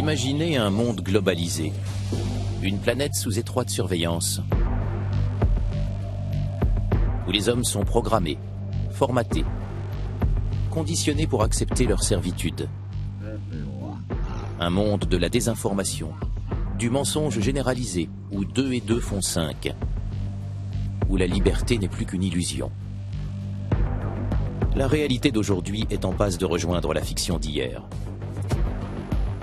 Imaginez un monde globalisé, une planète sous étroite surveillance, où les hommes sont programmés, formatés, conditionnés pour accepter leur servitude. Un monde de la désinformation, du mensonge généralisé, où 2 et 2 font 5, où la liberté n'est plus qu'une illusion. La réalité d'aujourd'hui est en passe de rejoindre la fiction d'hier.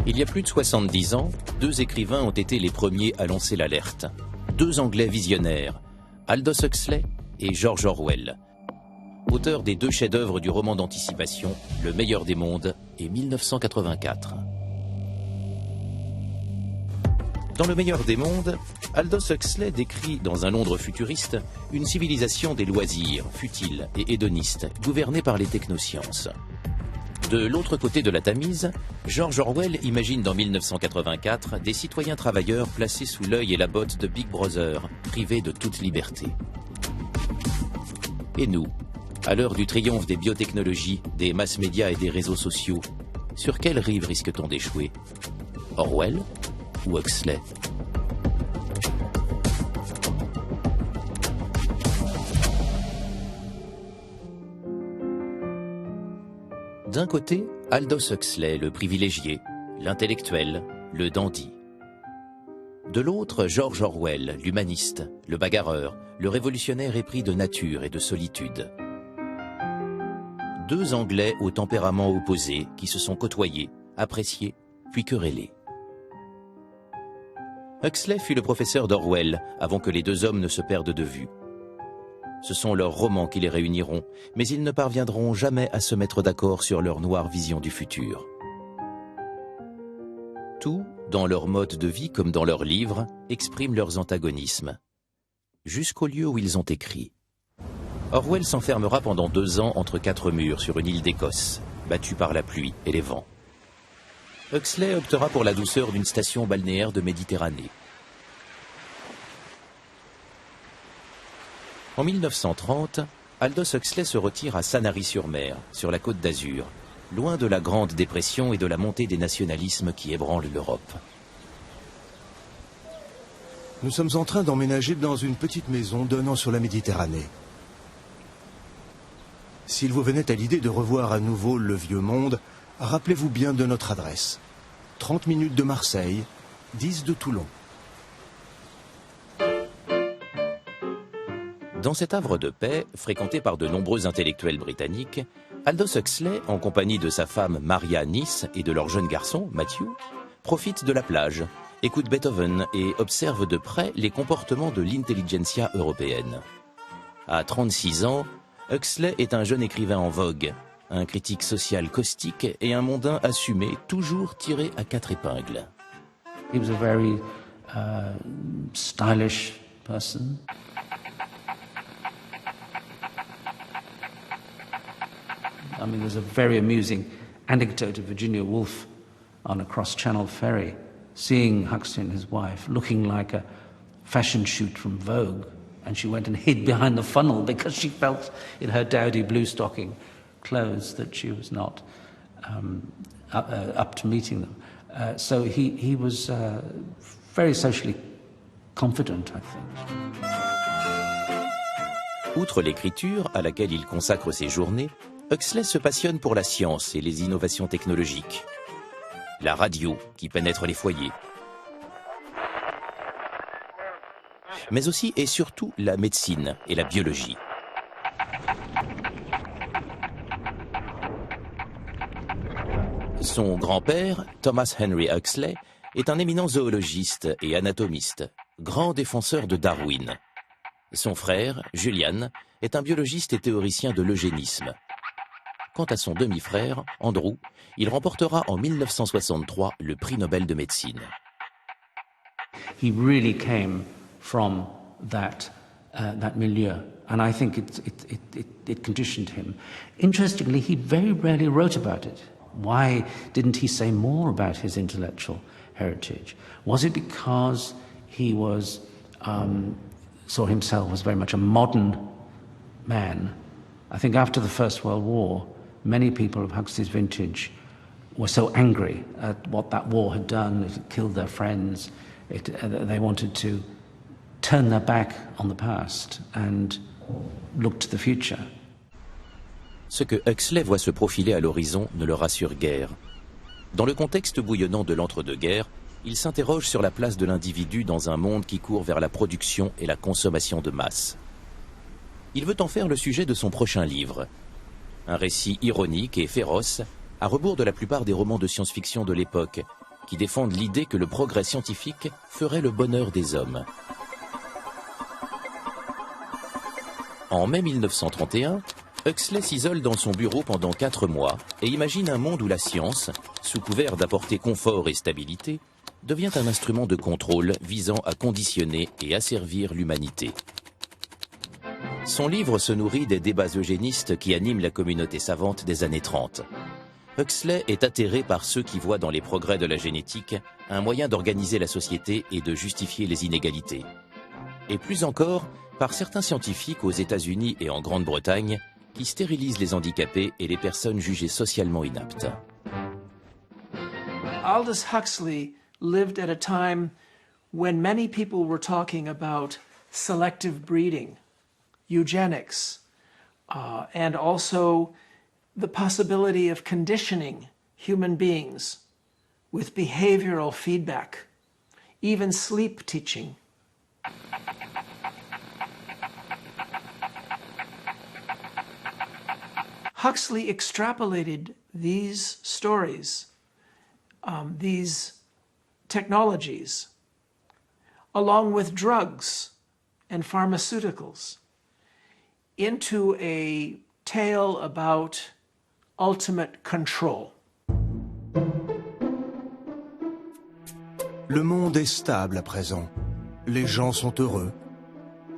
Il y a plus de 70 ans, 2 écrivains ont été les premiers à lancer l'alerte. 2 Anglais visionnaires, Aldous Huxley et George Orwell, auteurs des 2 chefs-d'œuvre du roman d'anticipation, Le meilleur des mondes et 1984. Dans Le meilleur des mondes, Aldous Huxley décrit, dans un Londres futuriste, une civilisation des loisirs, futile et hédoniste, gouvernée par les technosciences. De l'autre côté de la Tamise, George Orwell imagine dans 1984 des citoyens travailleurs placés sous l'œil et la botte de Big Brother, privés de toute liberté. Et nous, à l'heure du triomphe des biotechnologies, des mass-médias et des réseaux sociaux, sur quelle rive risque-t-on d'échouer? Orwell ou Huxley? D'un côté, Aldous Huxley, le privilégié, l'intellectuel, le dandy. De l'autre, George Orwell, l'humaniste, le bagarreur, le révolutionnaire épris de nature et de solitude. 2 Anglais au tempérament opposé qui se sont côtoyés, appréciés, puis querellés. Huxley fut le professeur d'Orwell avant que les 2 hommes ne se perdent de vue. Ce sont leurs romans qui les réuniront, mais ils ne parviendront jamais à se mettre d'accord sur leur noire vision du futur. Tout, dans leur mode de vie comme dans leurs livres, exprime leurs antagonismes, jusqu'au lieu où ils ont écrit. Orwell s'enfermera pendant 2 ans entre 4 murs sur une île d'Écosse, battue par la pluie et les vents. Huxley optera pour la douceur d'une station balnéaire de Méditerranée. En 1930, Aldous Huxley se retire à Sanary-sur-Mer, sur la côte d'Azur, loin de la Grande Dépression et de la montée des nationalismes qui ébranlent l'Europe. Nous sommes en train d'emménager dans une petite maison donnant sur la Méditerranée. S'il vous venait à l'idée de revoir à nouveau le vieux monde, rappelez-vous bien de notre adresse. 30 minutes de Marseille, 10 de Toulon. Dans cet havre de paix, fréquenté par de nombreux intellectuels britanniques, Aldous Huxley, en compagnie de sa femme Maria Nice et de leur jeune garçon, Matthew, profite de la plage, écoute Beethoven et observe de près les comportements de l'intelligentsia européenne. À 36 ans, Huxley est un jeune écrivain en vogue, un critique social caustique et un mondain assumé, toujours tiré à 4 épingles. He was a very stylish person. I mean, there's a very amusing anecdote of Virginia Woolf on a cross-channel ferry, seeing Huxley and his wife looking like a fashion shoot from Vogue, and she went and hid behind the funnel because she felt in her dowdy blue stocking clothes that she was not up to meeting them. So he was very socially confident, I think. Outre l'écriture, à laquelle il consacre ses journées, Huxley se passionne pour la science et les innovations technologiques. La radio, qui pénètre les foyers. Mais aussi et surtout la médecine et la biologie. Son grand-père, Thomas Henry Huxley, est un éminent zoologiste et anatomiste, grand défenseur de Darwin. Son frère, Julian, est un biologiste et théoricien de l'eugénisme. Quant à son demi-frère, Andrew, il remportera en 1963 le prix Nobel de médecine. He really came from that milieu, and I think it conditioned him. Interestingly, he very rarely wrote about it. Why didn't he say more about his intellectual heritage? Was it because he was saw himself as very much a modern man? I think after the First World War, many people of Huxley's vintage were so angry at what that war had done. It had killed their friends. They wanted to turn their back on the past and look to the future. Ce que Huxley voit se profiler à l'horizon ne le rassure guère. Dans le contexte bouillonnant de l'entre-deux-guerres, il s'interroge sur la place de l'individu dans un monde qui court vers la production et la consommation de masse. Il veut en faire le sujet de son prochain livre. Un récit ironique et féroce, à rebours de la plupart des romans de science-fiction de l'époque, qui défendent l'idée que le progrès scientifique ferait le bonheur des hommes. En mai 1931, Huxley s'isole dans son bureau pendant 4 mois et imagine un monde où la science, sous couvert d'apporter confort et stabilité, devient un instrument de contrôle visant à conditionner et asservir l'humanité. Son livre se nourrit des débats eugénistes qui animent la communauté savante des années 30. Huxley est atterré par ceux qui voient dans les progrès de la génétique un moyen d'organiser la société et de justifier les inégalités. Et plus encore, par certains scientifiques aux États-Unis et en Grande-Bretagne qui stérilisent les handicapés et les personnes jugées socialement inaptes. Aldous Huxley lived at a time when many people were talking about selective breeding, eugenics, and also the possibility of conditioning human beings with behavioral feedback, even sleep teaching. Huxley extrapolated these stories, these technologies, along with drugs and pharmaceuticals, into a tale about ultimate control. Le monde est stable à présent. Les gens sont heureux.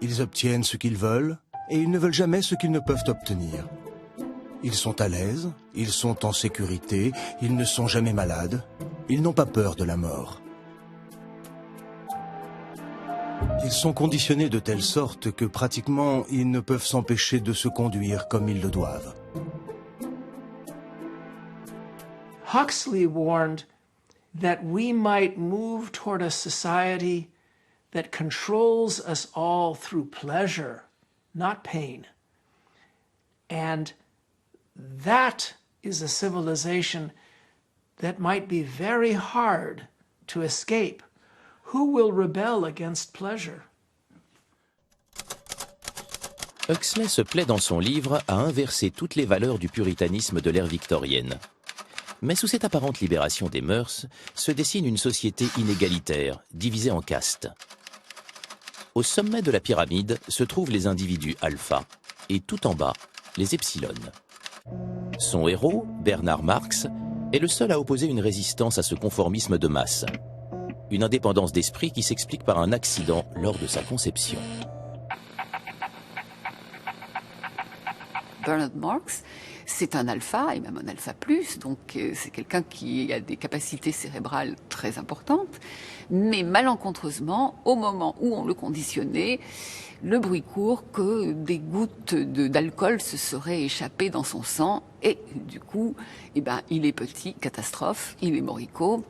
Ils obtiennent ce qu'ils veulent et ils ne veulent jamais ce qu'ils ne peuvent obtenir. Ils sont à l'aise, ils sont en sécurité, ils ne sont jamais malades, ils n'ont pas peur de la mort. Ils sont conditionnés de telle sorte que pratiquement ils ne peuvent s'empêcher de se conduire comme ils le doivent. Huxley warned that we might move toward a society that controls us all through pleasure, not pain. And that is a civilization that might be very hard to escape. Who will rebel against pleasure? Huxley se plaît dans son livre à inverser toutes les valeurs du puritanisme de l'ère victorienne. Mais sous cette apparente libération des mœurs, se dessine une société inégalitaire, divisée en castes. Au sommet de la pyramide se trouvent les individus alpha, et tout en bas, les epsilon. Son héros, Bernard Marx, est le seul à opposer une résistance à ce conformisme de masse. Une indépendance d'esprit qui s'explique par un accident lors de sa conception. Bernard Marx, c'est un alpha, et même un alpha plus, donc c'est quelqu'un qui a des capacités cérébrales très importantes, mais malencontreusement, au moment où on le conditionnait, le bruit court que des gouttes d'alcool se seraient échappées dans son sang, et du coup, il est petit, catastrophe, il est moricaud,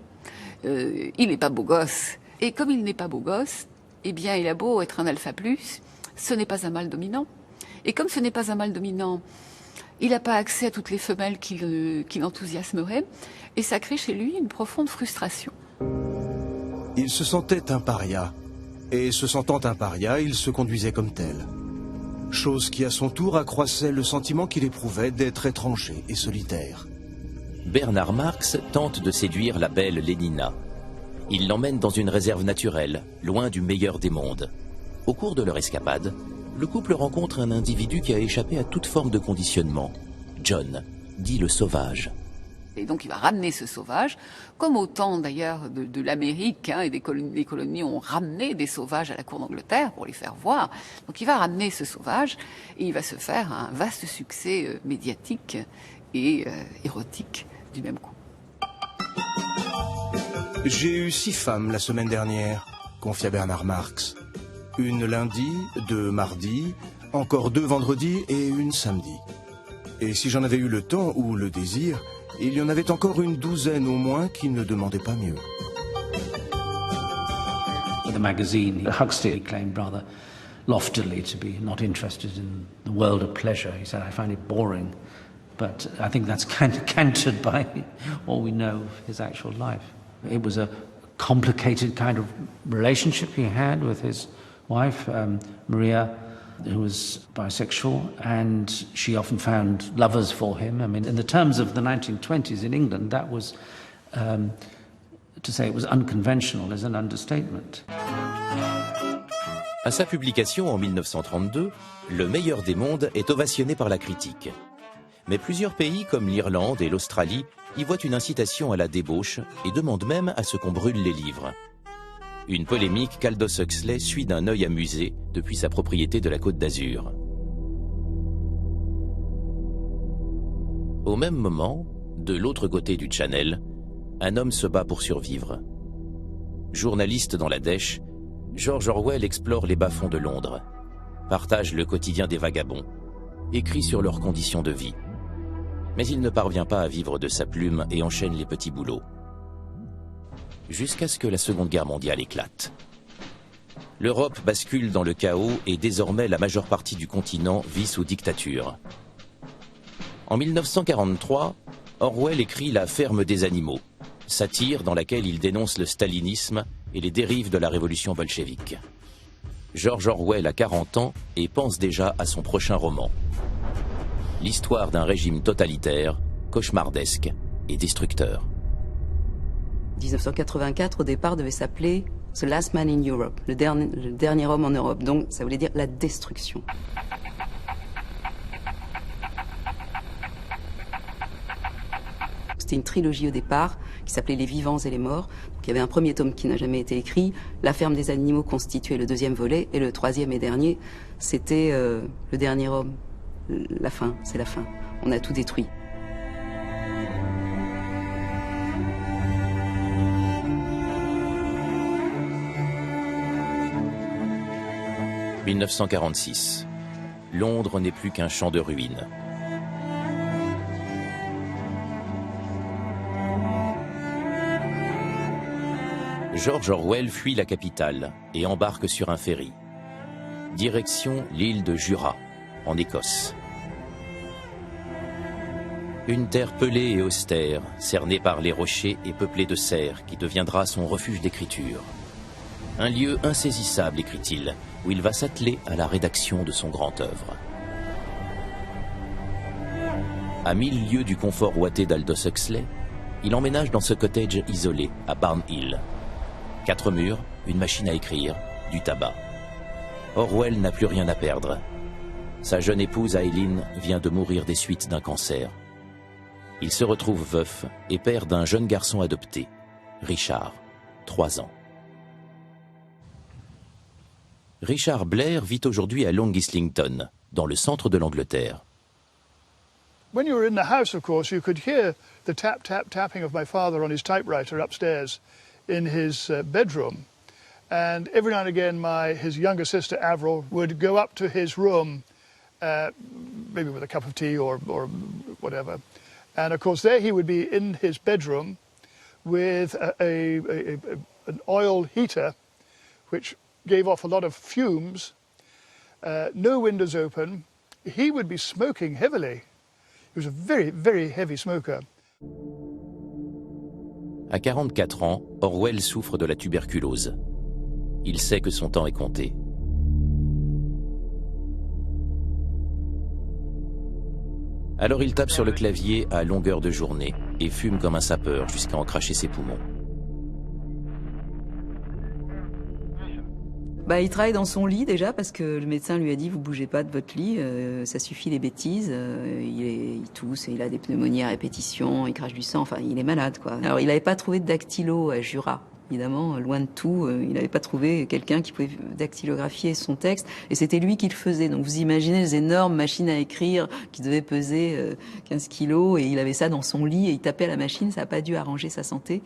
il n'est pas beau gosse. Et comme il n'est pas beau gosse, il a beau être un alpha plus, ce n'est pas un mâle dominant. Et comme ce n'est pas un mâle dominant, il n'a pas accès à toutes les femelles qui l'enthousiasmeraient, et ça crée chez lui une profonde frustration. Il se sentait un paria, et se sentant un paria, il se conduisait comme tel. Chose qui à son tour accroissait le sentiment qu'il éprouvait d'être étranger et solitaire. Bernard Marx tente de séduire la belle Lénina. Il l'emmène dans une réserve naturelle, loin du meilleur des mondes. Au cours de leur escapade, le couple rencontre un individu qui a échappé à toute forme de conditionnement. John, dit le sauvage. Et donc il va ramener ce sauvage, comme au temps d'ailleurs de l'Amérique, et les colonies ont ramené des sauvages à la cour d'Angleterre pour les faire voir. Donc il va ramener ce sauvage et il va se faire un vaste succès médiatique et érotique du même coup. J'ai eu 6 femmes la semaine dernière, confia Bernard Marx. Une lundi, 2 mardi, encore 2 vendredi et une samedi. Et si j'en avais eu le temps ou le désir, Il y en avait encore une douzaine au moins qui ne demandaient pas mieux. For the magazine, Huxley claimed rather loftily to be not interested in the world of pleasure. He said, I find it boring. But I think that's kind of countered by all we know of his actual life. It was a complicated kind of relationship he had with his wife, Maria, who was bisexual, and she often found lovers for him. I mean, in the terms of the 1920s in England, that was, to say it was unconventional is an understatement. À sa publication en 1932, Le meilleur des mondes est ovationné par la critique. Mais plusieurs pays comme l'Irlande et l'Australie y voient une incitation à la débauche et demandent même à ce qu'on brûle les livres. Une polémique qu'Aldous Huxley suit d'un œil amusé depuis sa propriété de la Côte d'Azur. Au même moment, de l'autre côté du Channel, un homme se bat pour survivre. Journaliste dans la dèche, George Orwell explore les bas-fonds de Londres, partage le quotidien des vagabonds, écrit sur leurs conditions de vie. Mais il ne parvient pas à vivre de sa plume et enchaîne les petits boulots. Jusqu'à ce que la Seconde Guerre mondiale éclate. L'Europe bascule dans le chaos et désormais la majeure partie du continent vit sous dictature. En 1943, Orwell écrit La ferme des animaux, satire dans laquelle il dénonce le stalinisme et les dérives de la révolution bolchevique. George Orwell a 40 ans et pense déjà à son prochain roman. L'histoire d'un régime totalitaire, cauchemardesque et destructeur. 1984, au départ, devait s'appeler The Last Man in Europe, le dernier homme en Europe. Donc, ça voulait dire la destruction. C'était une trilogie au départ qui s'appelait Les vivants et les morts. Donc, il y avait un premier tome qui n'a jamais été écrit. La ferme des animaux constituait le deuxième volet. Et le troisième et dernier, c'était le dernier homme. La fin, c'est la fin. On a tout détruit. « 1946. Londres n'est plus qu'un champ de ruines. George Orwell fuit la capitale et embarque sur un ferry. Direction l'île de Jura, en Écosse. Une terre pelée et austère, cernée par les rochers et peuplée de cerfs, qui deviendra son refuge d'écriture. Un lieu insaisissable, écrit-il, où il va s'atteler à la rédaction de son grand œuvre. À 1000 lieues du confort ouaté d'Aldous Huxley, il emménage dans ce cottage isolé à Barn Hill. 4 murs, une machine à écrire, du tabac. Orwell n'a plus rien à perdre. Sa jeune épouse Eileen vient de mourir des suites d'un cancer. Il se retrouve veuf et père d'un jeune garçon adopté, Richard, 3 ans. Richard Blair vit aujourd'hui à Long Islington, dans le centre de l'Angleterre. When you were in the house, of course, you could hear the tap, tap, tapping of my father on his typewriter upstairs in his bedroom. And every now and again, his younger sister, Avril, would go up to his room, maybe with a cup of tea or whatever. And, of course, there he would be in his bedroom with an oil heater, which gave off a lot of fumes, no windows open. He would be smoking heavily. He was a very, very heavy smoker. À 44 ans, Orwell souffre de la tuberculose. Il sait que son temps est compté. Alors il tape sur le clavier à longueur de journée et fume comme un sapeur jusqu'à en cracher ses poumons. Il travaille dans son lit déjà parce que le médecin lui a dit vous bougez pas de votre lit, ça suffit les bêtises. Il tousse, et il a des pneumonies à répétition, il crache du sang, enfin il est malade quoi. Alors il n'avait pas trouvé de dactylo à Jura. Évidemment, loin de tout, il n'avait pas trouvé quelqu'un qui pouvait dactylographier son texte, et c'était lui qui le faisait. Donc vous imaginez les énormes machines à écrire qui devaient peser 15 kilos, et il avait ça dans son lit, et il tapait à la machine, ça n'a pas dû arranger sa santé.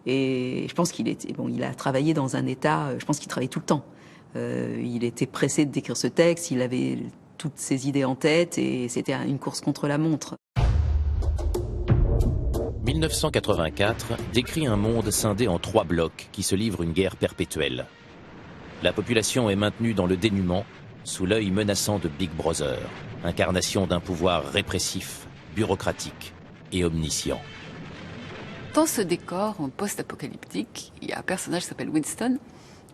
Et je pense qu'il était, il a travaillé dans un état, je pense qu'il travaillait tout le temps. Il était pressé d'écrire ce texte, il avait toutes ses idées en tête, et c'était une course contre la montre. 1984 décrit un monde scindé en 3 blocs qui se livrent une guerre perpétuelle. La population est maintenue dans le dénuement, sous l'œil menaçant de Big Brother, incarnation d'un pouvoir répressif, bureaucratique et omniscient. Dans ce décor post-apocalyptique, il y a un personnage qui s'appelle Winston,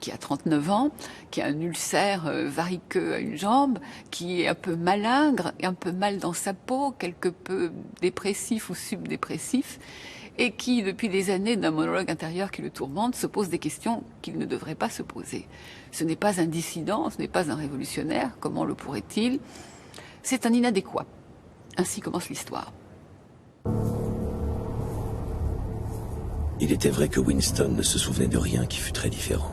qui a 39 ans, qui a un ulcère variqueux à une jambe, qui est un peu malingre, un peu mal dans sa peau, quelque peu dépressif ou subdépressif, et qui, depuis des années d'un monologue intérieur qui le tourmente, se pose des questions qu'il ne devrait pas se poser. Ce n'est pas un dissident, ce n'est pas un révolutionnaire, comment le pourrait-il? C'est un inadéquat. Ainsi commence l'histoire. Il était vrai que Winston ne se souvenait de rien qui fût très différent.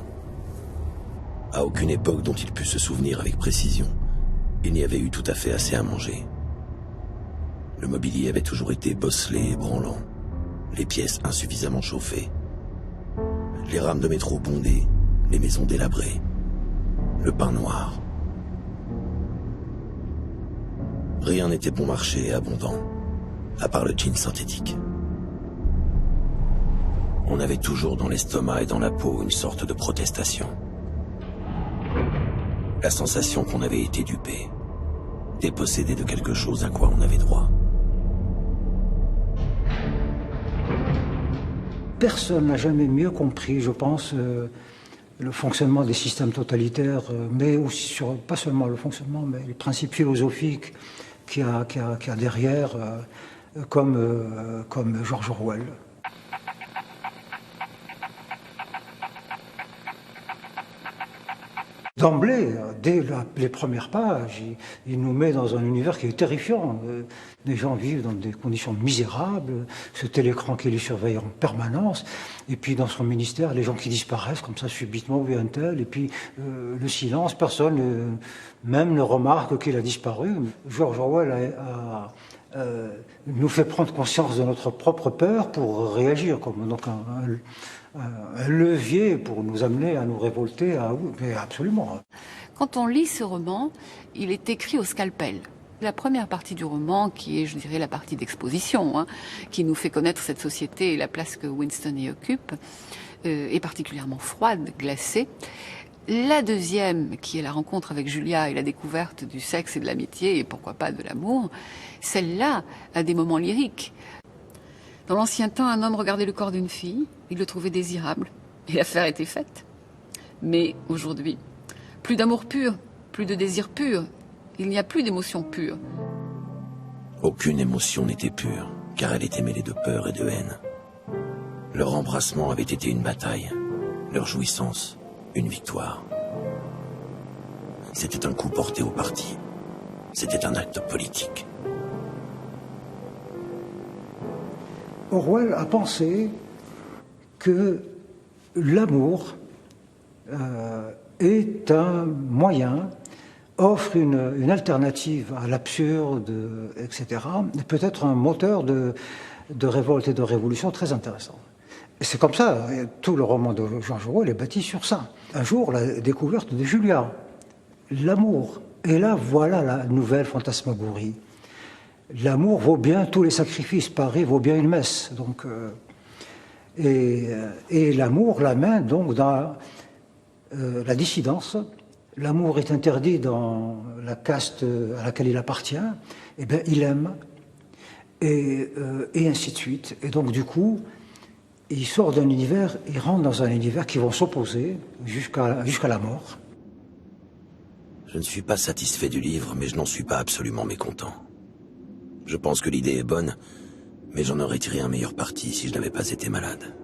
À aucune époque dont il put se souvenir avec précision, il n'y avait eu tout à fait assez à manger. Le mobilier avait toujours été bosselé et branlant, les pièces insuffisamment chauffées, les rames de métro bondées, les maisons délabrées, le pain noir. Rien n'était bon marché et abondant, à part le gin synthétique. On avait toujours dans l'estomac et dans la peau une sorte de protestation. La sensation qu'on avait été dupé, dépossédé de quelque chose à quoi on avait droit. Personne n'a jamais mieux compris, je pense, le fonctionnement des systèmes totalitaires, mais aussi pas seulement le fonctionnement, mais les principes philosophiques qu'il y a derrière, comme George Orwell. D'emblée, dès les premières pages, il nous met dans un univers qui est terrifiant. Les gens vivent dans des conditions misérables, ce télécran qui les surveille en permanence, et puis dans son ministère, les gens qui disparaissent comme ça subitement, où est un tel, et puis le silence, personne même ne remarque qu'il a disparu. George Orwell nous fait prendre conscience de notre propre peur pour réagir, comme donc un levier pour nous amener à nous révolter, mais absolument. Quand on lit ce roman, il est écrit au scalpel. La première partie du roman, qui est, je dirais, la partie d'exposition, qui nous fait connaître cette société et la place que Winston y occupe, est particulièrement froide, glacée. La deuxième, qui est la rencontre avec Julia et la découverte du sexe et de l'amitié, et pourquoi pas de l'amour, celle-là a des moments lyriques. Dans l'ancien temps, un homme regardait le corps d'une fille, il le trouvait désirable, et l'affaire était faite. Mais aujourd'hui, plus d'amour pur, plus de désir pur, il n'y a plus d'émotion pure. Aucune émotion n'était pure, car elle était mêlée de peur et de haine. Leur embrassement avait été une bataille, leur jouissance, une victoire. C'était un coup porté au parti, c'était un acte politique. Orwell a pensé que l'amour est un moyen, offre une alternative à l'absurde, etc., et peut-être un moteur de révolte et de révolution très intéressant. Et c'est comme ça, tout le roman de George Orwell est bâti sur ça. Un jour, la découverte de Julia, l'amour, et là, voilà la nouvelle fantasmagorie. L'amour vaut bien tous les sacrifices, Paris vaut bien une messe. Donc, et l'amour l'amène donc dans la dissidence. L'amour est interdit dans la caste à laquelle il appartient. Eh bien, il aime, et ainsi de suite. Et donc, du coup, il sort d'un univers, il rentre dans un univers qui vont s'opposer jusqu'à la mort. Je ne suis pas satisfait du livre, mais je n'en suis pas absolument mécontent. Je pense que l'idée est bonne, mais j'en aurais tiré un meilleur parti si je n'avais pas été malade.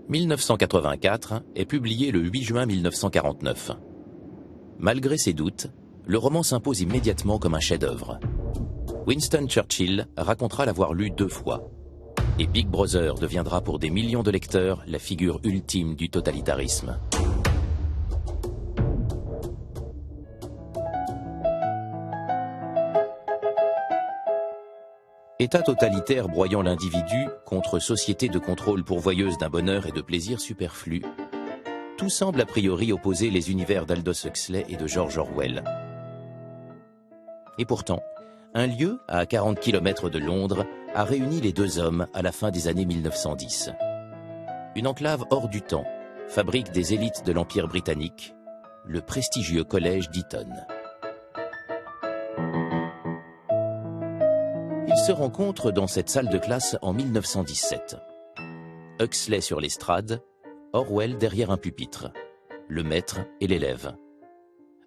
1984 est publié le 8 juin 1949. Malgré ses doutes, le roman s'impose immédiatement comme un chef-d'œuvre. Winston Churchill racontera l'avoir lu 2 fois. Et Big Brother deviendra pour des millions de lecteurs la figure ultime du totalitarisme. État totalitaire broyant l'individu contre société de contrôle pourvoyeuse d'un bonheur et de plaisirs superflus, tout semble a priori opposer les univers d'Aldous Huxley et de George Orwell. Et pourtant, un lieu à 40 km de Londres a réuni les deux hommes à la fin des années 1910. Une enclave hors du temps, fabrique des élites de l'Empire britannique, le prestigieux collège d'Eton. Ils se rencontrent dans cette salle de classe en 1917. Huxley sur l'estrade, Orwell derrière un pupitre, le maître et l'élève.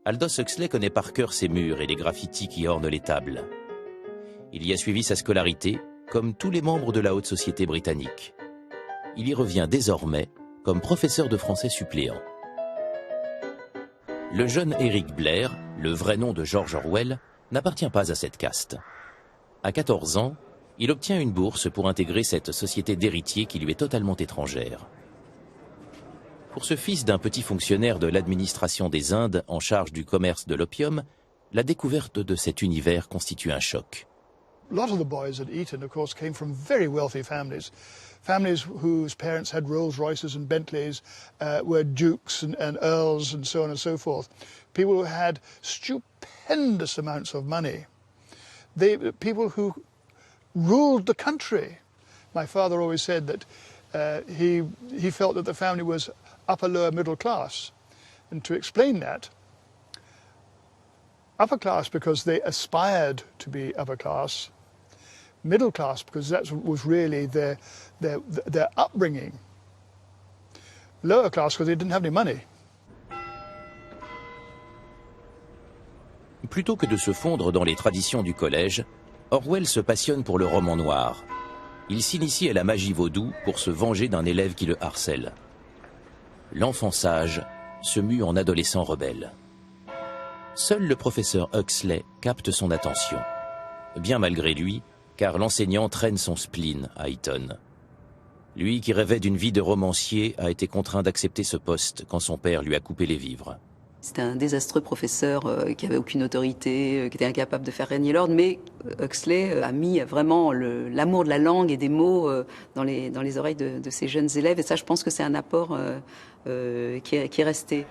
Aldous Huxley connaît par cœur ces murs et les graffitis qui ornent les tables. Il y a suivi sa scolarité, comme tous les membres de la haute société britannique. Il y revient désormais comme professeur de français suppléant. Le jeune Eric Blair, le vrai nom de George Orwell, n'appartient pas à cette caste. À 14 ans, il obtient une bourse pour intégrer cette société d'héritiers qui lui est totalement étrangère. Pour ce fils d'un petit fonctionnaire de l'administration des Indes en charge du commerce de l'opium, la découverte de cet univers constitue un choc. A lot of the boys at Eton, of course, came from very wealthy families. Families whose parents had Rolls Royces and Bentleys, were dukes and earls and so on and so forth. People who had stupendous amounts of money. People who ruled the country. My father always said that he felt that the family was upper lower middle class. And to explain that, upper class because they aspired to be upper class, middle class because that was really their upbringing, lower class because they didn't have any money. Plutôt que de se fondre dans les traditions du collège, Orwell se passionne pour le roman noir. Il s'initie à la magie vaudou pour se venger d'un élève qui le harcèle. L'enfant sage se mue en adolescent rebelle. Seul le professeur Huxley capte son attention. Bien malgré lui, car l'enseignant traîne son spleen à Eton. Lui qui rêvait d'une vie de romancier a été contraint d'accepter ce poste quand son père lui a coupé les vivres. C'était un désastreux professeur qui avait aucune autorité, qui était incapable de faire régner l'ordre, mais Huxley a mis vraiment l'amour de la langue et des mots dans les oreilles de ses jeunes élèves, et ça je pense que c'est un apport qui est resté.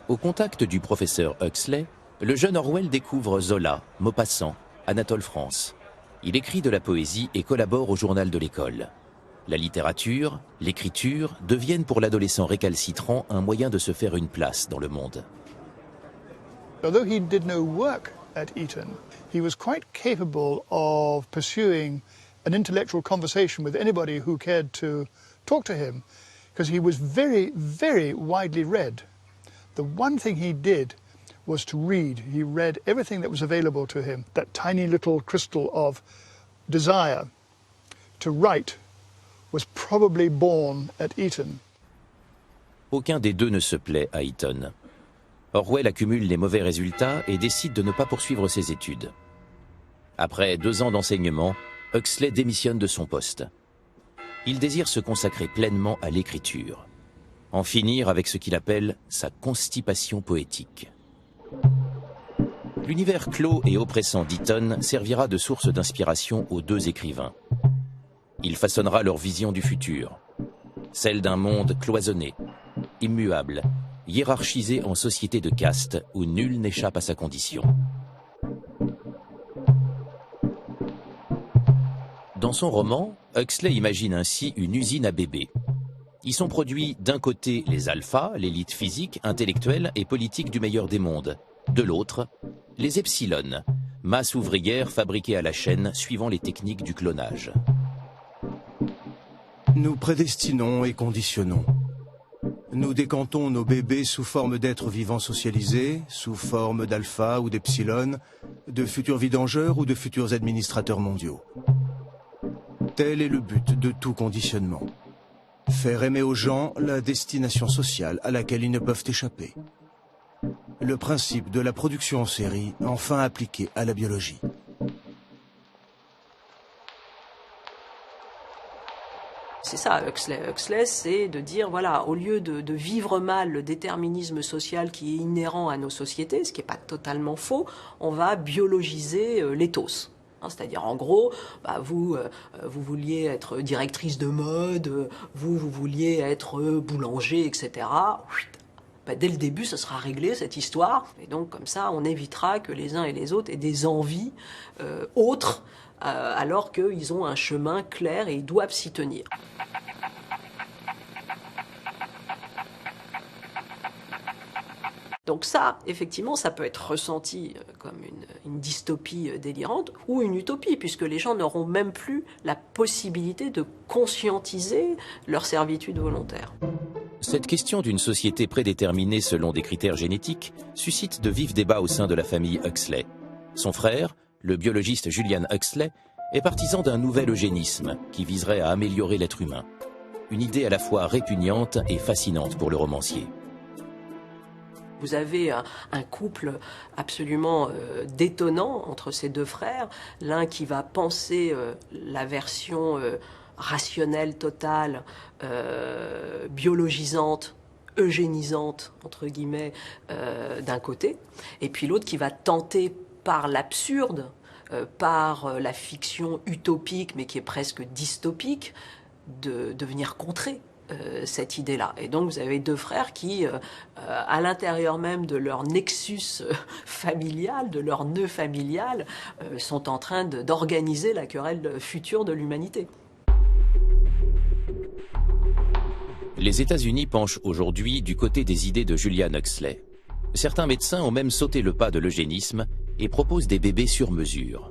Au contact du professeur Huxley, le jeune Orwell découvre Zola, Maupassant, Anatole France. Il écrit de la poésie et collabore au journal de l'école. La littérature, l'écriture deviennent pour l'adolescent récalcitrant un moyen de se faire une place dans le monde. Although he did no work at Eton, he was quite capable of pursuing an intellectual conversation with anybody who cared to talk to him, because he was very, very widely read. The one thing he did was to read. He read everything that was available to him. That tiny little crystal of desire to write was probably born at Eton. Aucun des deux ne se plaît à Eton. Orwell accumule les mauvais résultats et décide de ne pas poursuivre ses études. Après 2 ans d'enseignement, Huxley démissionne de son poste. Il désire se consacrer pleinement à l'écriture, en finir avec ce qu'il appelle sa constipation poétique. L'univers clos et oppressant d'Eton servira de source d'inspiration aux 2 écrivains. Il façonnera leur vision du futur, celle d'un monde cloisonné, immuable, hiérarchisé en société de caste où nul n'échappe à sa condition. Dans son roman, Huxley imagine ainsi une usine à bébés. Y sont produits d'un côté les alphas, l'élite physique, intellectuelle et politique du meilleur des mondes, de l'autre, les epsilons, masse ouvrière fabriquée à la chaîne suivant les techniques du clonage. Nous prédestinons et conditionnons. Nous décantons nos bébés sous forme d'êtres vivants socialisés, sous forme d'alpha ou d'epsilon, de futurs vidangeurs ou de futurs administrateurs mondiaux. Tel est le but de tout conditionnement. Faire aimer aux gens la destination sociale à laquelle ils ne peuvent échapper. Le principe de la production en série, enfin appliqué à la biologie. C'est ça, Huxley. Huxley, c'est de dire, voilà, au lieu de vivre mal le déterminisme social qui est inhérent à nos sociétés, ce qui n'est pas totalement faux, on va biologiser l'éthos. C'est-à-dire, en gros, vous vouliez être directrice de mode, vous vouliez être boulanger, etc. Dès le début, ça sera réglé, cette histoire. Et donc, comme ça, on évitera que les uns et les autres aient des envies autres alors qu'ils ont un chemin clair et ils doivent s'y tenir. Donc ça, effectivement, ça peut être ressenti comme une dystopie délirante ou une utopie, puisque les gens n'auront même plus la possibilité de conscientiser leur servitude volontaire. Cette question d'une société prédéterminée selon des critères génétiques suscite de vifs débats au sein de la famille Huxley. Son frère, le biologiste Julian Huxley, est partisan d'un nouvel eugénisme qui viserait à améliorer l'être humain. Une idée à la fois répugnante et fascinante pour le romancier. Vous avez un couple absolument détonnant entre ces deux frères, l'un qui va penser la version rationnelle totale, biologisante, eugénisante, entre guillemets, d'un côté, et puis l'autre qui va tenter par l'absurde, par la fiction utopique, mais qui est presque dystopique, de venir contrer cette idée-là. Et donc vous avez deux frères qui, à l'intérieur même de leur nexus familial, de leur nœud familial, sont en train d'organiser la querelle future de l'humanité. Les États-Unis penchent aujourd'hui du côté des idées de Julian Huxley. Certains médecins ont même sauté le pas de l'eugénisme et proposent des bébés sur mesure.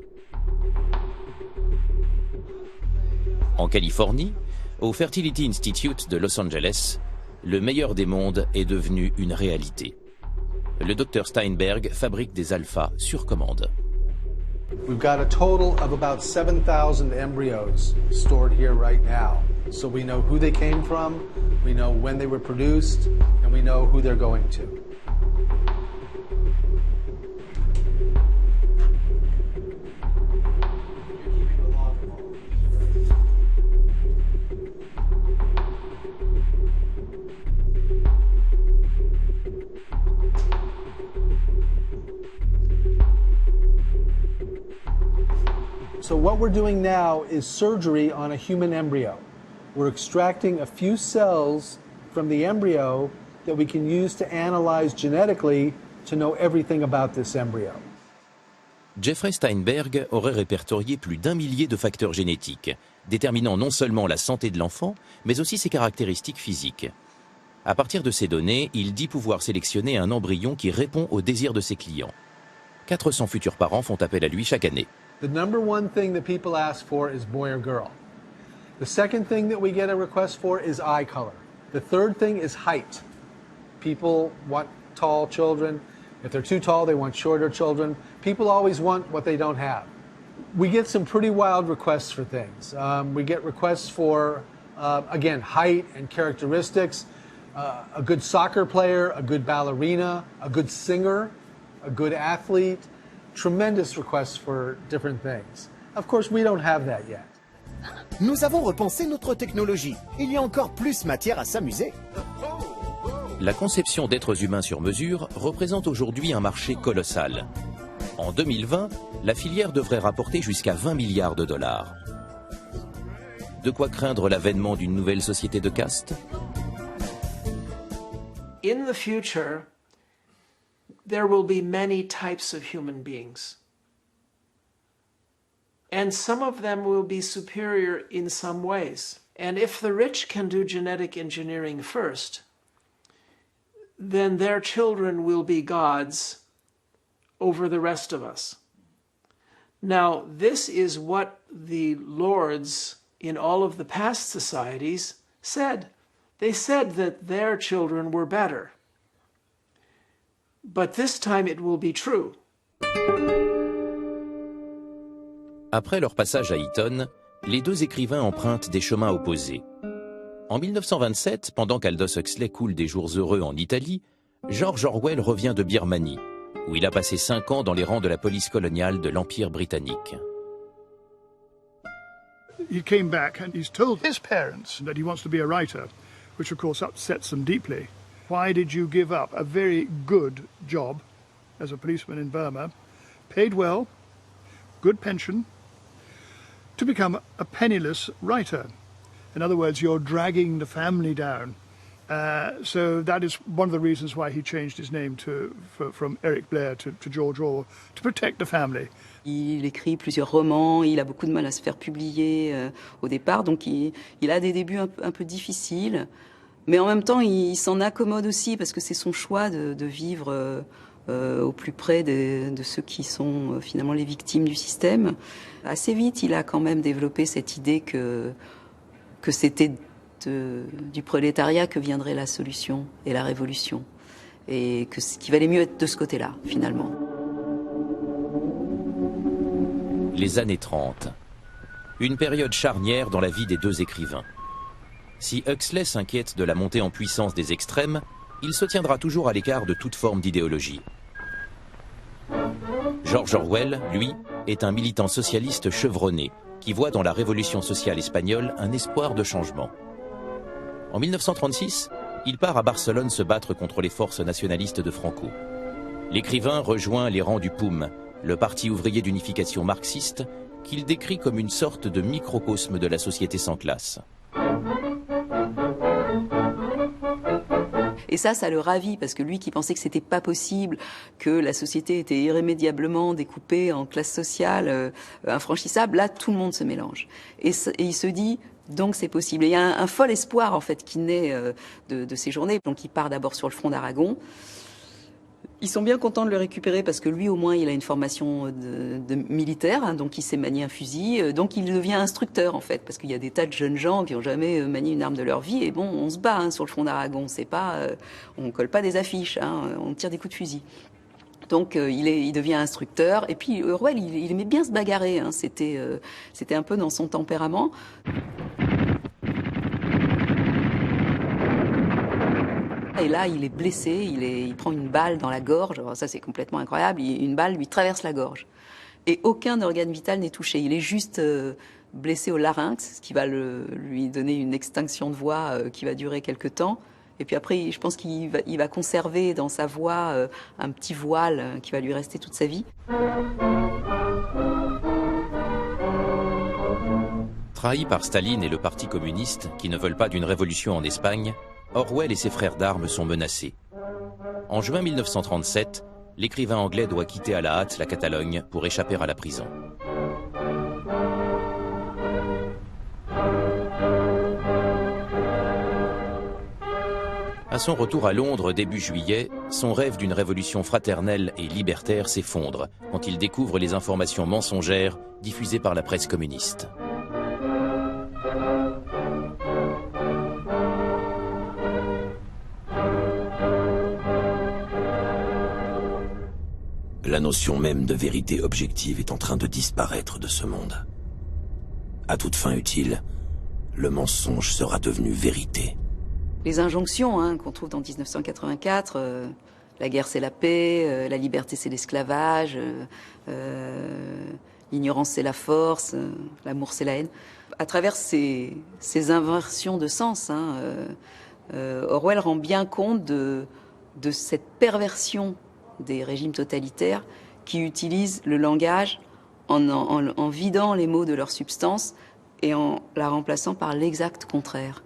En Californie, au Fertility Institute de Los Angeles, le meilleur des mondes est devenu une réalité. Le Dr Steinberg fabrique des alphas sur commande. We've got a total of about 7,000 embryos stored here right now. So we know who they came from, we know when they were produced, and we know who they're going to. So what we're doing now is surgery on a human embryo. We're extracting a few cells from the embryo that we can use to analyze genetically to know everything about this embryo. Jeffrey Steinberg aurait répertorié plus d'1 millier de facteurs génétiques, déterminant non seulement la santé de l'enfant, mais aussi ses caractéristiques physiques. À partir de ces données, il dit pouvoir sélectionner un embryon qui répond aux désirs de ses clients. 400 futurs parents font appel à lui chaque année. The number one thing that people ask for is boy or girl. The second thing that we get a request for is eye color. The third thing is height. People want tall children. If they're too tall, they want shorter children. People always want what they don't have. We get some pretty wild requests for things. We get requests for, again, height and characteristics, a good soccer player, a good ballerina, a good singer, a good athlete. Tremendous requests for different things. Of course, we don't have that yet. Nous avons repensé notre technologie. Il y a encore plus matière à s'amuser. La conception d'êtres humains sur mesure représente aujourd'hui un marché colossal. En 2020, la filière devrait rapporter jusqu'à 20 milliards de dollars. De quoi craindre l'avènement d'une nouvelle société de caste ? In the future, there will be many types of human beings. And some of them will be superior in some ways. And if the rich can do genetic engineering first, then their children will be gods over the rest of us. Now, this is what the lords in all of the past societies said. They said that their children were better. But this time it will be true. Après leur passage à Eton, les deux écrivains empruntent des chemins opposés. En 1927, pendant qu'Aldous Huxley coule des jours heureux en Italie, George Orwell revient de Birmanie, où il a passé 5 ans dans les rangs de la police coloniale de l'Empire britannique. He came back and he's told his parents that he wants to be a writer, which of course upsets them deeply. Why did you give up a very good job as a policeman in Burma, paid well, good pension, to become a penniless writer? In other words, you're dragging the family down So that is one of the reasons why he changed his name from Eric Blair to George Orwell, to protect the family. Il écrit plusieurs romans, il a beaucoup de mal à se faire publier au départ, donc il a des débuts un peu difficiles, mais en même temps il s'en accommode aussi parce que c'est son choix de vivre au plus près de ceux qui sont finalement les victimes du système. Assez vite, il a quand même développé cette idée que c'était du prolétariat que viendrait la solution et la révolution, et qu'il valait mieux être de ce côté-là, finalement. Les années 30. Une période charnière dans la vie des deux écrivains. Si Huxley s'inquiète de la montée en puissance des extrêmes, il se tiendra toujours à l'écart de toute forme d'idéologie. George Orwell, lui, est un militant socialiste chevronné qui voit dans la révolution sociale espagnole un espoir de changement. En 1936, il part à Barcelone se battre contre les forces nationalistes de Franco. L'écrivain rejoint les rangs du POUM, le Parti ouvrier d'unification marxiste, qu'il décrit comme une sorte de microcosme de la société sans classe. Et ça le ravit, parce que lui qui pensait que c'était pas possible, que la société était irrémédiablement découpée en classes sociales infranchissables, là tout le monde se mélange. Et il se dit, donc c'est possible. Et il y a un fol espoir en fait qui naît de ces journées. Donc il part d'abord sur le front d'Aragon. Ils sont bien contents de le récupérer parce que lui au moins il a une formation de militaire, hein, donc il sait manier un fusil, donc il devient instructeur en fait, parce qu'il y a des tas de jeunes gens qui n'ont jamais manié une arme de leur vie, et bon, on se bat sur le front d'Aragon, c'est pas, on colle pas des affiches, hein, on tire des coups de fusil. Donc il devient instructeur, et puis Orwell il aimait bien se bagarrer, hein, c'était un peu dans son tempérament. Et là, il est blessé, il prend une balle dans la gorge. Alors ça, c'est complètement incroyable. Une balle lui traverse la gorge. Et aucun organe vital n'est touché. Il est juste blessé au larynx, ce qui va lui donner une extinction de voix qui va durer quelque temps. Et puis après, je pense qu'il va conserver dans sa voix un petit voile qui va lui rester toute sa vie. Trahi par Staline et le Parti communiste, qui ne veulent pas d'une révolution en Espagne, Orwell et ses frères d'armes sont menacés. En juin 1937, l'écrivain anglais doit quitter à la hâte la Catalogne pour échapper à la prison. À son retour à Londres début juillet, son rêve d'une révolution fraternelle et libertaire s'effondre quand il découvre les informations mensongères diffusées par la presse communiste. La notion même de vérité objective est en train de disparaître de ce monde. À toute fin utile, le mensonge sera devenu vérité. Les injonctions qu'on trouve dans 1984, la guerre c'est la paix, la liberté c'est l'esclavage, l'ignorance c'est la force, l'amour c'est la haine. À travers ces inversions de sens, Orwell rend bien compte de cette perversion des régimes totalitaires qui utilisent le langage en vidant les mots de leur substance et en la remplaçant par l'exact contraire.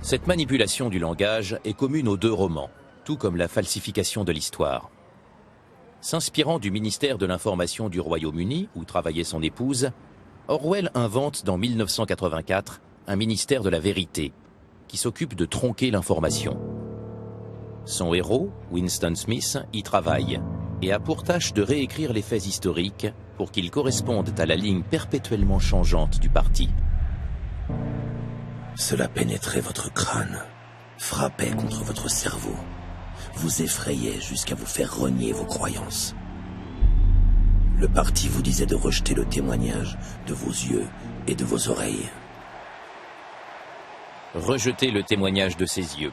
Cette manipulation du langage est commune aux deux romans, tout comme la falsification de l'histoire. S'inspirant du ministère de l'Information du Royaume-Uni, où travaillait son épouse, Orwell invente dans 1984 un ministère de la vérité, qui s'occupe de tronquer l'information. Son héros, Winston Smith, y travaille, et a pour tâche de réécrire les faits historiques pour qu'ils correspondent à la ligne perpétuellement changeante du parti. Cela pénétrait votre crâne, frappait contre votre cerveau, vous effrayait jusqu'à vous faire renier vos croyances. Le parti vous disait de rejeter le témoignage de vos yeux et de vos oreilles. Rejeter le témoignage de ses yeux.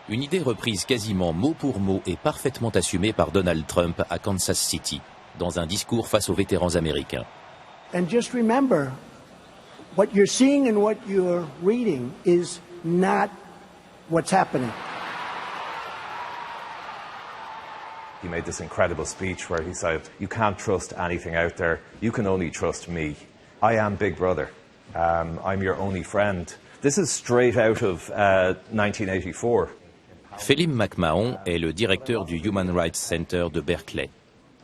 Une idée reprise quasiment mot pour mot et parfaitement assumée par Donald Trump à Kansas City, dans un discours face aux vétérans américains. And just remember, what you're seeing and what you're reading is not what's happening. He made this incredible speech where he said, "You can't trust anything out there. You can only trust me. I am Big Brother. I'm your only friend." This is straight out of 1984. Phelim McMahon est le directeur du Human Rights Center de Berkeley,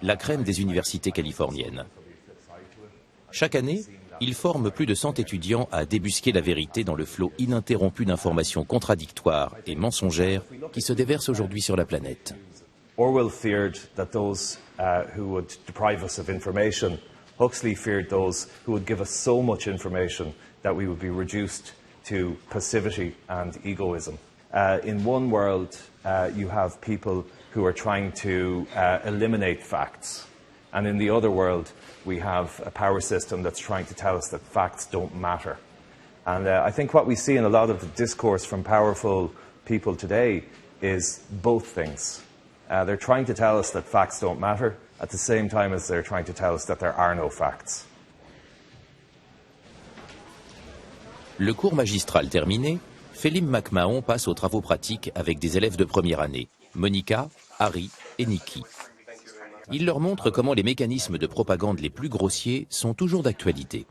la crème des universités californiennes. Chaque année, il forme plus de 100 étudiants à débusquer la vérité dans le flot ininterrompu d'informations contradictoires et mensongères qui se déversent aujourd'hui sur la planète. Orwell feared that those who would deprive us of information. Huxley feared those who would give us so much information that we would be reduced to passivity and egoism. In one world, you have people who are trying to eliminate facts. And in the other world, we have a power system that's trying to tell us that facts don't matter. And I think what we see in a lot of the discourse from powerful people today is both things. They're trying to tell us that facts don't matter, at the same time as they're trying to tell us that there are no facts. Le cours magistral terminé, Phelim McMahon passe aux travaux pratiques avec des élèves de première année, Monica, Harry et Nikki. Il leur montre comment les mécanismes de propagande les plus grossiers sont toujours d'actualité.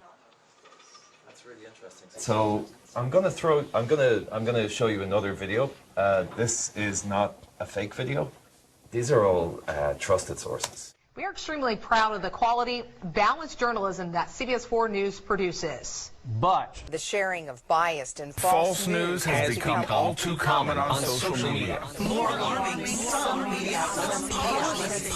So I'm gonna show you another video. This is not a fake video. These are all trusted sources. We are extremely proud of the quality, balanced journalism that CBS 4 News produces. But the sharing of biased and false news has become all too common on social media. More alarming, some media outlets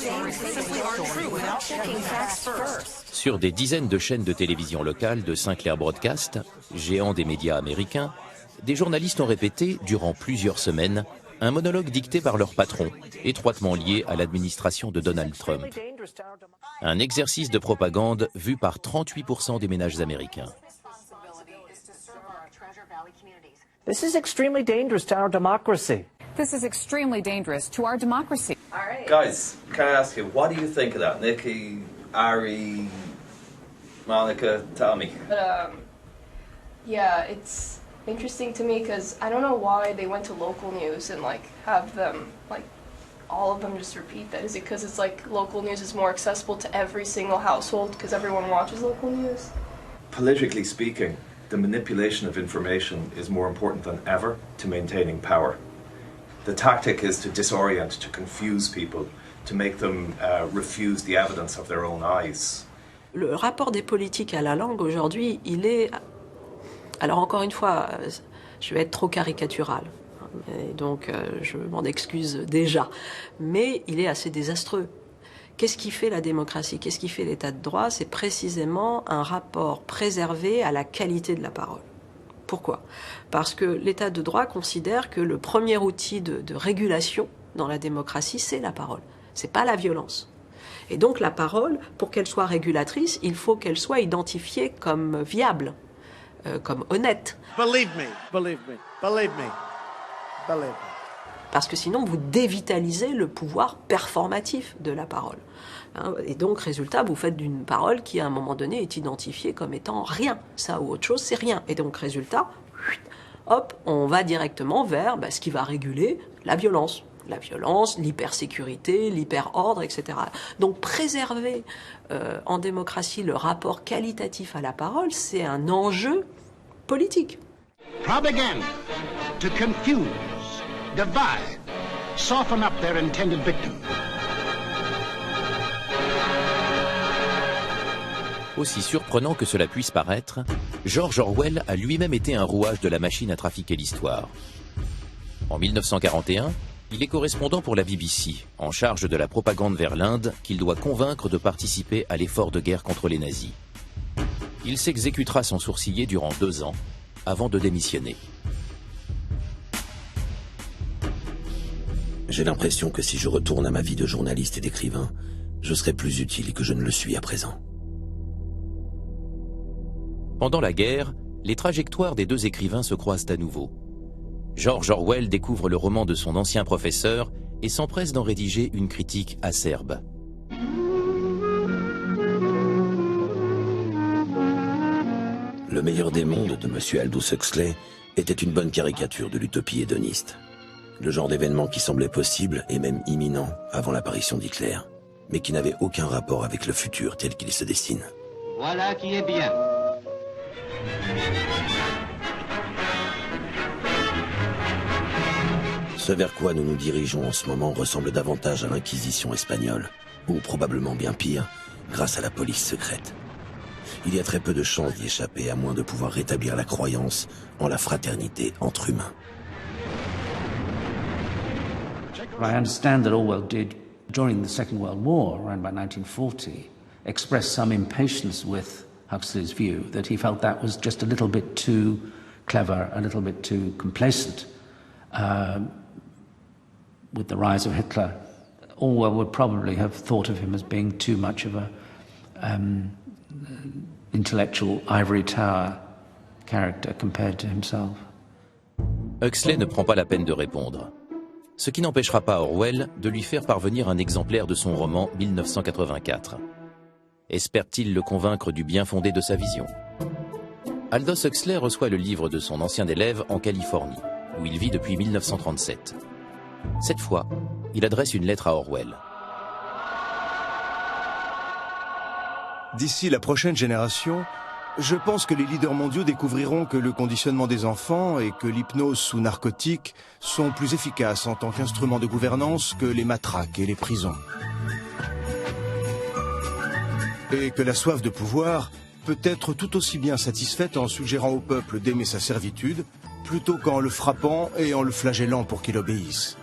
aren't true without checking facts first. Sur des dizaines de chaînes de télévision locales de Sinclair Broadcast, géant des médias américains, des journalistes ont répété, durant plusieurs semaines, un monologue dicté par leur patron, étroitement lié à l'administration de Donald Trump. Un exercice de propagande vu par 38% des ménages américains. This is extremely dangerous to our democracy. This is extremely dangerous to our democracy. All right. Guys, can I ask you, what do you think of that? Nikki, Ari, Monica, tell me. But, yeah, it's interesting to me because I don't know why they went to local news and like have them like all of them just repeat that. Is it because it's like local news is more accessible to every single household because everyone watches local news? Politically speaking, the manipulation of information is more important than ever to maintaining power. The tactic is to disorient, to confuse people, to make them refuse the evidence of their own eyes. Le rapport des politiques à la langue aujourd'hui, il est... Alors encore une fois, je vais être trop caricatural, et donc je m'en excuse déjà, mais il est assez désastreux. Qu'est-ce qui fait la démocratie? Qu'est-ce qui fait l'état de droit? C'est précisément un rapport préservé à la qualité de la parole. Pourquoi? Parce que l'état de droit considère que le premier outil de régulation dans la démocratie, c'est la parole. C'est pas la violence. Et donc la parole, pour qu'elle soit régulatrice, il faut qu'elle soit identifiée comme viable. Comme honnête. Believe me, believe me, believe me, believe me. Parce que sinon, vous dévitalisez le pouvoir performatif de la parole. Et donc, résultat, vous faites d'une parole qui, à un moment donné, est identifiée comme étant rien. Ça ou autre chose, c'est rien. Et donc, résultat, hop, on va directement vers ce qui va réguler la violence. La violence, l'hypersécurité, l'hyperordre, etc. Donc préserver en démocratie le rapport qualitatif à la parole, c'est un enjeu politique. Propaganda to confuse, divide, soften up their intended victim. Aussi surprenant que cela puisse paraître, George Orwell a lui-même été un rouage de la machine à trafiquer l'histoire. En 1941, il est correspondant pour la BBC, en charge de la propagande vers l'Inde, qu'il doit convaincre de participer à l'effort de guerre contre les nazis. Il s'exécutera sans sourciller durant 2 ans, avant de démissionner. J'ai l'impression que si je retourne à ma vie de journaliste et d'écrivain, je serai plus utile que je ne le suis à présent. Pendant la guerre, les trajectoires des 2 écrivains se croisent à nouveau. George Orwell découvre le roman de son ancien professeur et s'empresse d'en rédiger une critique acerbe. Le meilleur des mondes de M. Aldous Huxley était une bonne caricature de l'utopie hédoniste. Le genre d'événement qui semblait possible et même imminent avant l'apparition d'Hitler, mais qui n'avait aucun rapport avec le futur tel qu'il se dessine. Voilà qui est bien. Ce vers quoi nous nous dirigeons en ce moment ressemble davantage à l'Inquisition espagnole, ou probablement bien pire, grâce à la police secrète. Il y a très peu de chances d'y échapper, à moins de pouvoir rétablir la croyance en la fraternité entre humains. I understand that Orwell did, during the Second World War, around about 1940, express some impatience with Huxley's view, that he felt that was just a little bit too clever, a little bit too complacent. With the rise of Hitler, Orwell would probably have thought of him as being too much of a intellectual ivory tower character compared to himself. Huxley ne prend pas la peine de répondre. Ce qui n'empêchera pas Orwell de lui faire parvenir un exemplaire de son roman 1984. Espère-t-il le convaincre du bien fondé de sa vision? Aldous Huxley reçoit le livre de son ancien élève en Californie, où il vit depuis 1937. Cette fois, il adresse une lettre à Orwell. D'ici la prochaine génération, je pense que les leaders mondiaux découvriront que le conditionnement des enfants et que l'hypnose sous narcotique sont plus efficaces en tant qu'instrument de gouvernance que les matraques et les prisons. Et que la soif de pouvoir peut être tout aussi bien satisfaite en suggérant au peuple d'aimer sa servitude, plutôt qu'en le frappant et en le flagellant pour qu'il obéisse.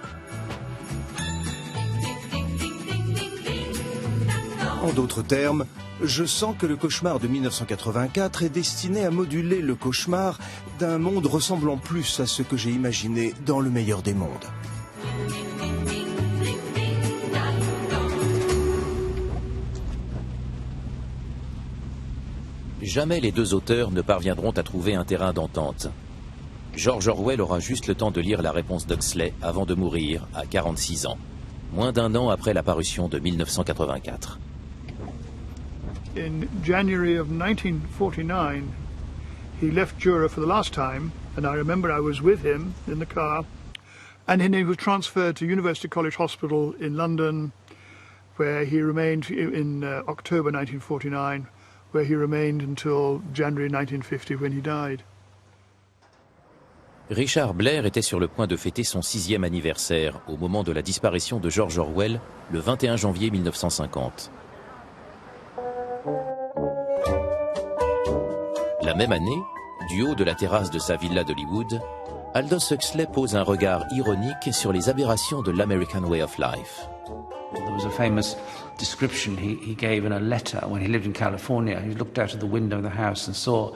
En d'autres termes, je sens que le cauchemar de 1984 est destiné à moduler le cauchemar d'un monde ressemblant plus à ce que j'ai imaginé dans le meilleur des mondes. Jamais les deux auteurs ne parviendront à trouver un terrain d'entente. George Orwell aura juste le temps de lire la réponse d'Huxley avant de mourir à 46 ans, moins d'un an après la parution de 1984. In January of 1949, he left Jura for the last time, and I remember I was with him in the car, and then he was transferred to University College Hospital in London, where he remained in October 1949, where he remained until January 1950 when he died. Richard Blair était sur le point de fêter son 6e anniversaire au moment de la disparition de George Orwell le 21 janvier 1950. La même année, du haut de la terrasse de sa villa d'Hollywood, Aldous Huxley pose un regard ironique sur les aberrations de l'American Way of Life. There was a famous description he gave in a letter when he lived in California. He looked out of the window of the house and saw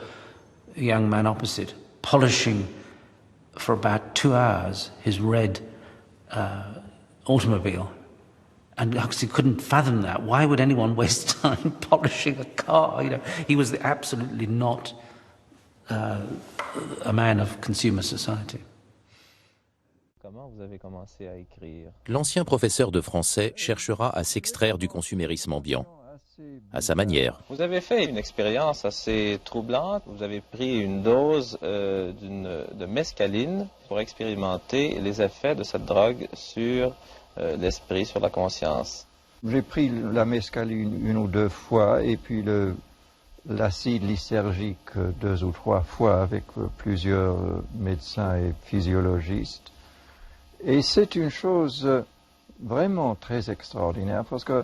a young man opposite polishing for about 2 hours his red automobile. And Huxley couldn't fathom that. Why would anyone waste time polishing a car? You know, he was absolutely not a man of consumer society. Comment vous avez commencé à écrire? L'ancien professeur de français cherchera à s'extraire du consumérisme ambiant, à sa manière. Vous avez fait une expérience assez troublante. Vous avez pris une dose de mescaline pour expérimenter les effets de cette drogue sur l'esprit, sur la conscience. J'ai pris la mescaline 1 ou 2 fois et puis l'acide lysergique 2 ou 3 fois avec plusieurs médecins et physiologistes. Et c'est une chose vraiment très extraordinaire parce que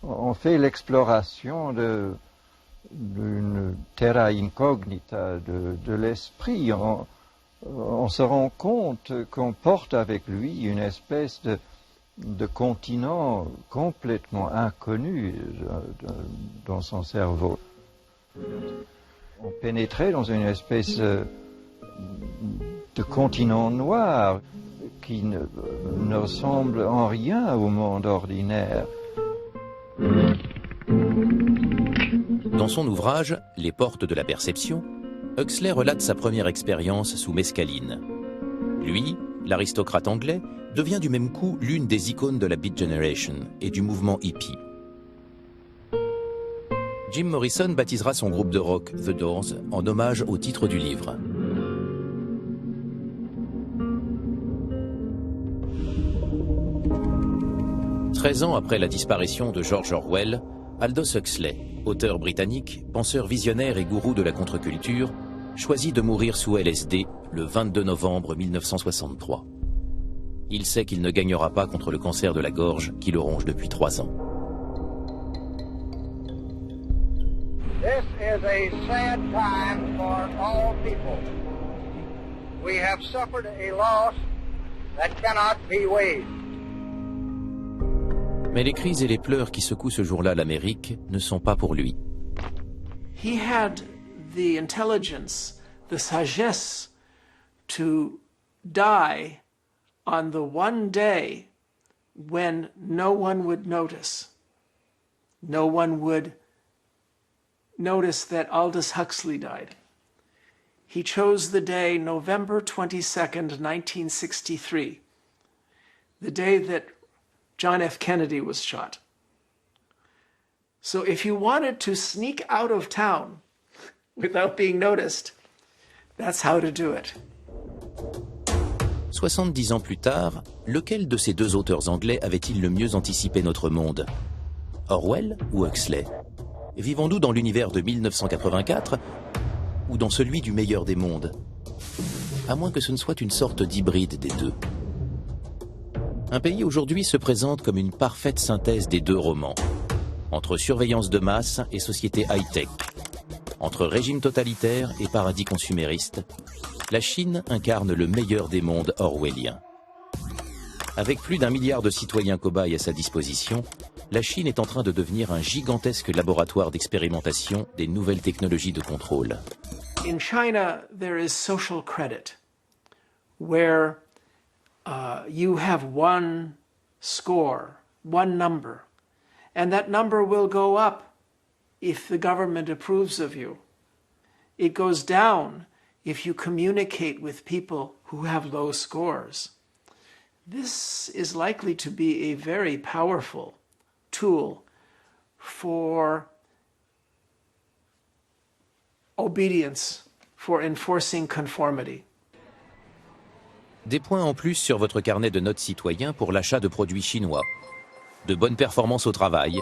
on fait l'exploration d'une terra incognita de l'esprit. On se rend compte qu'on porte avec lui une espèce de continent complètement inconnu dans son cerveau. On pénétrait dans une espèce de continent noir qui ne ressemble en rien au monde ordinaire. Dans son ouvrage « Les portes de la perception », Huxley relate sa première expérience sous mescaline. Lui, l'aristocrate anglais, devient du même coup l'une des icônes de la Beat Generation et du mouvement hippie. Jim Morrison baptisera son groupe de rock The Doors en hommage au titre du livre. « 13 ans après la disparition de George Orwell, Aldous Huxley, auteur britannique, penseur visionnaire et gourou de la contre-culture, choisit de mourir sous LSD le 22 novembre 1963. Il sait qu'il ne gagnera pas contre le cancer de la gorge qui le ronge depuis 3 ans. This is a sad time for all people. We have suffered a loss that cannot be weighed. Mais les cris et les pleurs qui secouent ce jour-là l'Amérique ne sont pas pour lui. He had the intelligence, the sagesse to die on the one day when no one would notice. No one would notice that Aldous Huxley died. He chose the day November 22nd, 1963, the day that John F. Kennedy was shot. So if you wanted to sneak out of town without being noticed, that's how to do it. 70 ans plus tard, lequel de ces deux auteurs anglais avait-il le mieux anticipé notre monde? Orwell ou Huxley? Vivons-nous dans l'univers de 1984 ou dans celui du meilleur des mondes? À moins que ce ne soit une sorte d'hybride des deux. Un pays aujourd'hui se présente comme une parfaite synthèse des deux romans, entre surveillance de masse et société high-tech, entre régime totalitaire et paradis consumériste. La Chine incarne le meilleur des mondes orwelliens. Avec plus d'1 milliard de citoyens cobayes à sa disposition, la Chine est en train de devenir un gigantesque laboratoire d'expérimentation des nouvelles technologies de contrôle. In China, there is social credit, where you have one score, one number, and that number will go up if the government approves of you. It goes down if you communicate with people who have low scores. This is likely to be a very powerful tool for obedience, for enforcing conformity. Des points en plus sur votre carnet de notes citoyen pour l'achat de produits chinois, de bonnes performances au travail,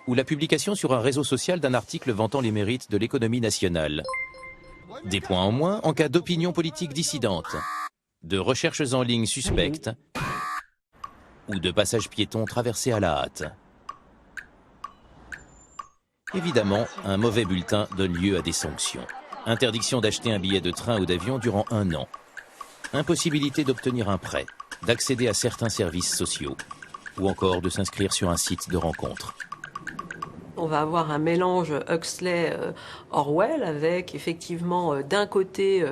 ou la publication sur un réseau social d'un article vantant les mérites de l'économie nationale. Des points en moins en cas d'opinion politique dissidente, de recherches en ligne suspectes, ou de passages piétons traversés à la hâte. Évidemment, un mauvais bulletin donne lieu à des sanctions. Interdiction d'acheter un billet de train ou d'avion durant 1 an. Impossibilité d'obtenir un prêt, d'accéder à certains services sociaux, ou encore de s'inscrire sur un site de rencontre. On va avoir un mélange Huxley-Orwell avec effectivement d'un côté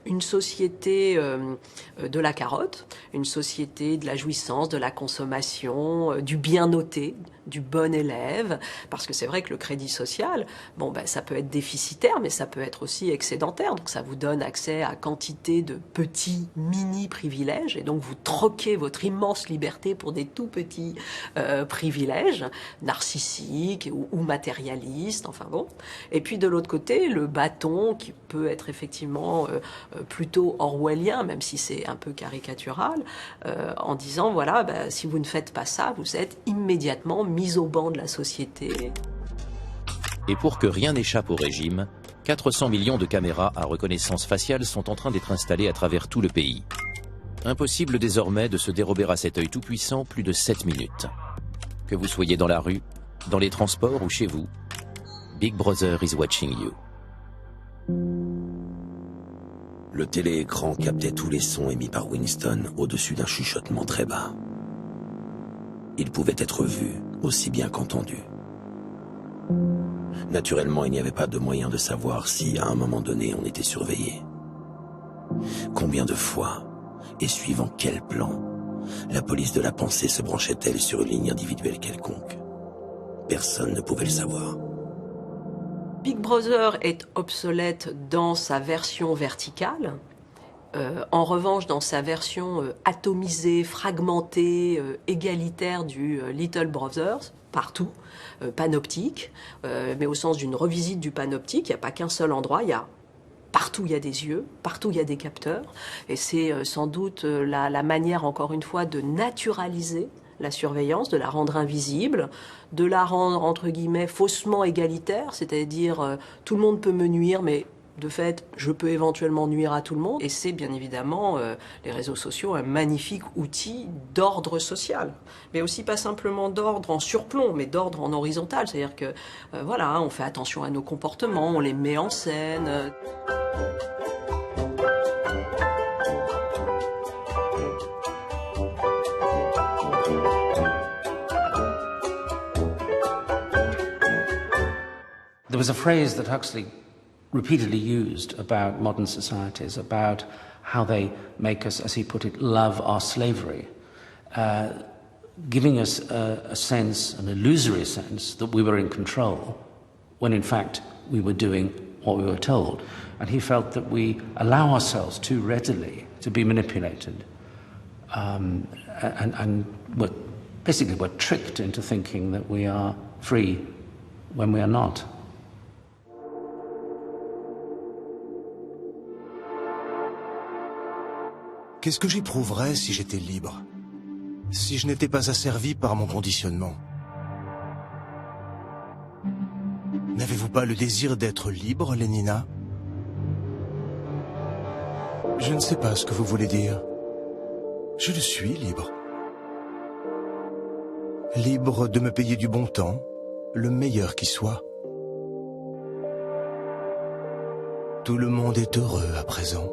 une société de la carotte, une société de la jouissance, de la consommation, du bien noté, du bon élève, parce que c'est vrai que le crédit social, bon ben ça peut être déficitaire, mais ça peut être aussi excédentaire, donc ça vous donne accès à quantité de petits mini privilèges, et donc vous troquez votre immense liberté pour des tout petits privilèges narcissiques ou matérialistes, enfin bon. Et puis de l'autre côté, le bâton qui peut être effectivement plutôt orwellien, même si c'est un peu caricatural, en disant voilà, ben, si vous ne faites pas ça, vous êtes immédiatement mis au banc de la société. Et pour que rien n'échappe au régime, 400 millions de caméras à reconnaissance faciale sont en train d'être installées à travers tout le pays. Impossible désormais de se dérober à cet œil tout-puissant plus de 7 minutes. Que vous soyez dans la rue, dans les transports ou chez vous, Big Brother is watching you. Le téléécran captait tous les sons émis par Winston au-dessus d'un chuchotement très bas. Il pouvait être vu, aussi bien qu'entendu. Naturellement, il n'y avait pas de moyen de savoir si, à un moment donné, on était surveillé. Combien de fois, et suivant quel plan, la police de la pensée se branchait-elle sur une ligne individuelle quelconque? Personne ne pouvait le savoir. Big Brother est obsolète dans sa version verticale, En revanche, dans sa version atomisée, fragmentée, égalitaire du Little Brothers, partout, panoptique, mais au sens d'une revisite du panoptique, il n'y a pas qu'un seul endroit, partout il y a des yeux, partout il y a des capteurs, et c'est sans doute la manière, encore une fois, de naturaliser la surveillance, de la rendre invisible, de la rendre, entre guillemets, faussement égalitaire, c'est-à-dire tout le monde peut me nuire, mais de fait, je peux éventuellement nuire à tout le monde. Et c'est bien évidemment, les réseaux sociaux, un magnifique outil d'ordre social. Mais aussi pas simplement d'ordre en surplomb, mais d'ordre en horizontal. C'est-à-dire que, voilà, on fait attention à nos comportements, on les met en scène. There was a phrase that Huxley repeatedly used about modern societies, about how they make us, as he put it, love our slavery, giving us a sense, an illusory sense, that we were in control, when in fact we were doing what we were told. And he felt that we allow ourselves too readily to be manipulated, and we're tricked into thinking that we are free when we are not. Qu'est-ce que j'éprouverais si j'étais libre? Si je n'étais pas asservi par mon conditionnement? N'avez-vous pas le désir d'être libre, Lénina? Je ne sais pas ce que vous voulez dire. Je le suis libre. Libre de me payer du bon temps, le meilleur qui soit. Tout le monde est heureux à présent.